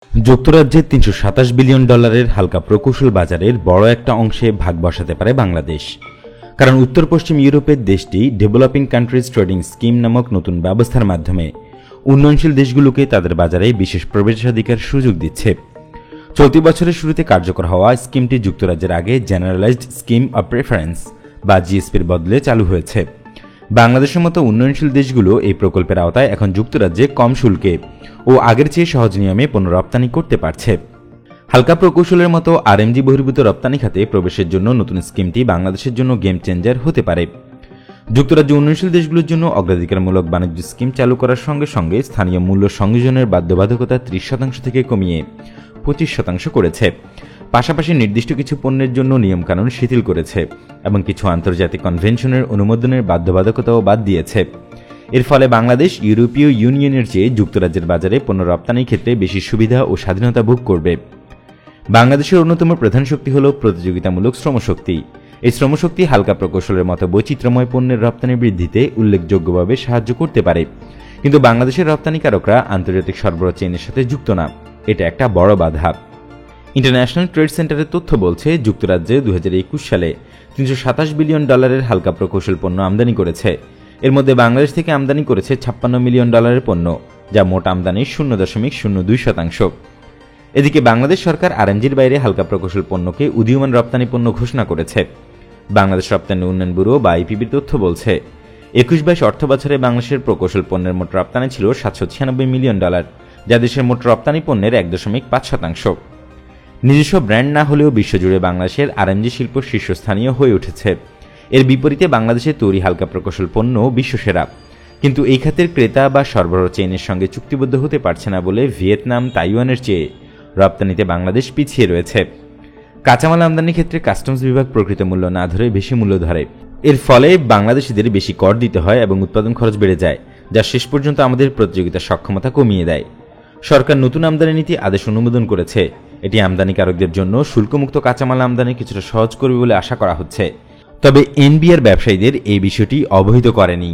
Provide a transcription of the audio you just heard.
যুক্তরাজ্যের $৩২৭ বিলিয়ন হালকা প্রকৌশল বাজারের বড় একটা অংশে ভাগ বসাতে পারে বাংলাদেশ। কারণ উত্তর পশ্চিম ইউরোপের দেশটি ডেভেলপিং কান্ট্রিজ ট্রেডিং স্কিম নামক নতুন ব্যবস্থার মাধ্যমে উন্নয়নশীল দেশগুলোকে তাদের বাজারে বিশেষ প্রবেশাধিকার সুযোগ দিচ্ছে। চলতি বছরের শুরুতে কার্যকর হওয়া স্কিমটি যুক্তরাজ্যের আগে জেনারেলাইজড স্কিম অব প্রেফারেন্স বা জিএসপির বদলে চালু হয়েছে। বাংলাদেশের মতো উন্নয়নশীল দেশগুলো এই প্রকল্পের আওতায় এখন যুক্তরাজ্যে কম শুল্কে ও আগের চেয়ে সহজ নিয়মে পণ্য রপ্তানি করতে পারছে। হালকা প্রকৌশলের মতো আরএমজি বহির্ভূত রপ্তানি খাতে প্রবেশের জন্য নতুন স্কিমটি বাংলাদেশের জন্য গেম চেঞ্জার হতে পারে। যুক্তরাজ্য উন্নয়নশীল দেশগুলোর জন্য অগ্রাধিকারমূলক বাণিজ্য স্কিম চালু করার সঙ্গে সঙ্গে স্থানীয় মূল্য সংযোজনের বাধ্যবাধকতা 30% থেকে কমিয়ে 25% করেছে। পাশাপাশি নির্দিষ্ট কিছু পণ্যের জন্য নিয়মকানুন শিথিল করেছে এবং কিছু আন্তর্জাতিক কনভেনশনের অনুমোদনের বাধ্যবাধকতাও বাদ দিয়েছে। এর ফলে বাংলাদেশ ইউরোপীয় ইউনিয়নের চেয়ে যুক্তরাজ্যের বাজারে পণ্য রপ্তানির ক্ষেত্রে বেশি সুবিধা ও স্বাধীনতা ভোগ করবে। বাংলাদেশের অন্যতম প্রধান শক্তি হল প্রতিযোগিতামূলক শ্রমশক্তি। এই শ্রমশক্তি হালকা প্রকৌশলের মতো বৈচিত্র্যময় পণ্যের রপ্তানি বৃদ্ধিতে উল্লেখযোগ্যভাবে সাহায্য করতে পারে। কিন্তু বাংলাদেশের রপ্তানিকারকরা আন্তর্জাতিক সরবরাহ চেইনের সাথে যুক্ত না। এটা একটা বড় বাধা। ইন্টারন্যাশনাল ট্রেড সেন্টারের তথ্য বলছে যুক্তরাজ্যে 2021 সালে $327 বিলিয়ন হালকা প্রকৌশল পণ্য আমদানি করেছে। এর মধ্যে বাংলাদেশ থেকে আমদানি করেছে $56 মিলিয়ন পণ্য, যা মোট আমদানির 0.02%। এদিকে বাংলাদেশ সরকার আরএমজির বাইরে হালকা প্রকৌশল পণ্যকে উদীয়মান রপ্তানি পণ্য ঘোষণা করেছে। বাংলাদেশ রপ্তানি উন্নয়ন ব্যুরো বা আইপিবির তথ্য বলছে 21-22 অর্থ বছরে বাংলাদেশের প্রকৌশল পণ্যের মোট রপ্তানি ছিল $796 মিলিয়ন, যা দেশের মোট রপ্তানি পণ্যের 1.5%। নিজস্ব ব্র্যান্ড না হলেও বিশ্বজুড়ে বাংলাদেশের আরএমজি শিল্প শীর্ষস্থানীয় হয়ে উঠেছে। এর বিপরীতে বাংলাদেশের তৈরি হালকা প্রকৌশল পণ্য বিশ্বসেরা, কিন্তু এই খাতের ক্রেতা বা সরবরাহ চেইনের সঙ্গে চুক্তিবদ্ধ হতে পারছে না বলে ভিয়েতনাম, তাইওয়ানের চেয়ে রপ্তানিতে বাংলাদেশ পিছিয়ে রয়েছে। কাঁচামাল আমদানির ক্ষেত্রে কাস্টমস বিভাগ প্রকৃত মূল্য না ধরে বেশি মূল্য ধরে। এর ফলে বাংলাদেশিদের বেশি কর দিতে হয় এবং উৎপাদন খরচ বেড়ে যায়, যা শেষ পর্যন্ত আমাদের প্রতিযোগিতার সক্ষমতা কমিয়ে দেয়। সরকার নতুন আমদানি নীতি আদেশ অনুমোদন করেছে। এটি আমদানিকারকদের জন্য শুল্কমুক্ত কাঁচামাল আমদানি কিছুটা সহজ করবে বলে আশা করা হচ্ছে। তবে এনবিআর ব্যবসায়ীদের এই বিষয়টি অবহিত করেনি।